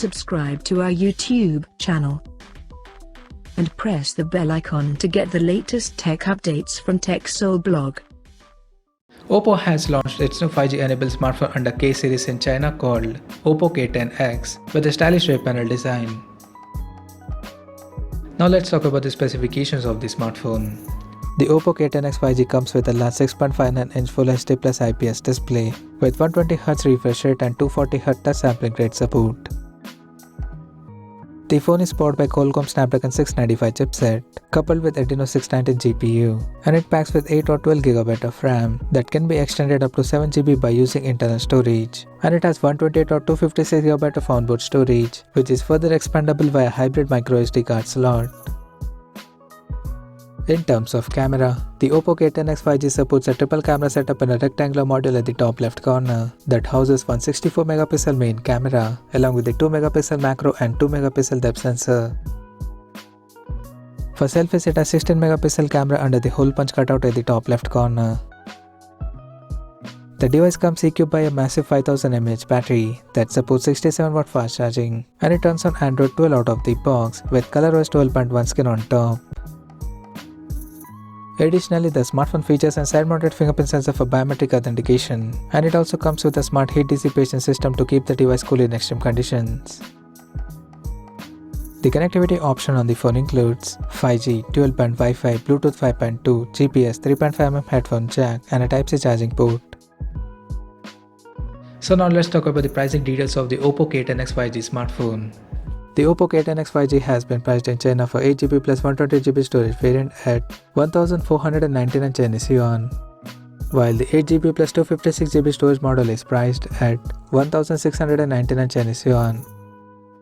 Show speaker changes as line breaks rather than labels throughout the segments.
subscribe to our YouTube channel and press the bell icon to get the latest tech updates from TechSole Blog.
Oppo has launched its new 5G-enabled smartphone under K series in China called Oppo K10X with a stylish rear panel design. Now let's talk about the specifications of the smartphone. The Oppo K10X 5G comes with a large 6.59-inch Full HD Plus IPS display with 120Hz refresh rate and 240Hz touch sampling rate support. The phone is powered by Qualcomm Snapdragon 695 chipset coupled with Adreno 690 GPU, and it packs with 8 or 12GB of RAM that can be extended up to 7GB by using internal storage, and it has 128 or 256GB of onboard storage, which is further expandable via hybrid microSD card slot. In terms of camera, the Oppo K10X 5G supports a triple camera setup in a rectangular module at the top left corner that houses one 64MP main camera along with a 2MP macro and 2MP depth sensor. For selfies, it has 16MP camera under the hole punch cutout at the top left corner. The device comes equipped by a massive 5000 mAh battery that supports 67W fast charging, and it runs on Android 12 out of the box with ColorOS 12.1 skin on top. Additionally, the smartphone features a side-mounted fingerprint sensor for biometric authentication, and it also comes with a smart heat dissipation system to keep the device cool in extreme conditions. The connectivity option on the phone includes 5G, dual-band Wi-Fi, Bluetooth 5.2, GPS, 3.5mm headphone jack, and a Type-C charging port. So now let's talk about the pricing details of the Oppo K10X 5G smartphone. The Oppo K10X 5G has been priced in China for 8GB plus 128GB storage variant at 1,499 Chinese yuan, while the 8GB plus 256GB storage model is priced at 1,699 Chinese yuan,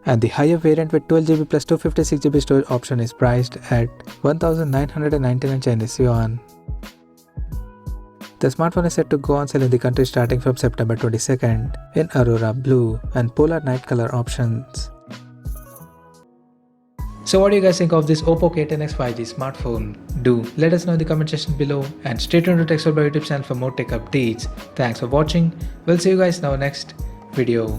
and the higher variant with 12GB plus 256GB storage option is priced at 1,999 Chinese yuan. The smartphone is set to go on sale in the country starting from September 22nd in Aurora Blue and Polar Night color options. So what do you guys think of this Oppo K10X 5G smartphone? Do let us know in the comment section below, and stay tuned to TechSole Blog YouTube channel for more tech updates. Thanks for watching. We'll see you guys in our next video.